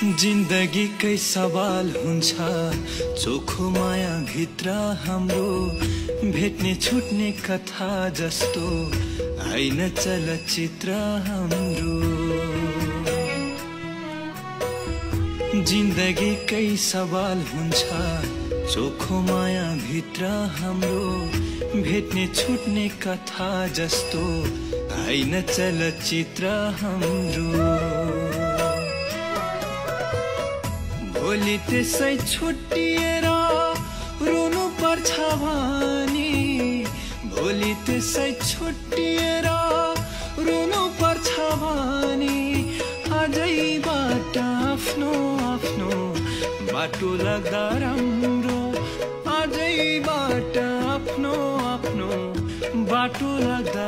जिन्दगी कै सवाल हुन्छ चोखो माया भित्र हाम्रो भेट्ने छुट्ने कथा जस्तो हैन चलचित्र हाम्रो जिन्दगी कै सवाल हुन्छ चोखो माया भित्र हाम्रो भेट्ने छुट्ने कथा जस्तो हैन चलचित्र हाम्रो भोलि त्यसै छुट्टिएर रुनु पर्छ भने भोलि त्यसै छुट्टिएर रुनु पर्छ भने आजैबाट आफ्नो आफ्नो बाटो लाग्दा राम्रो आजैबाट आफ्नो आफ्नो बाटो लाग्दा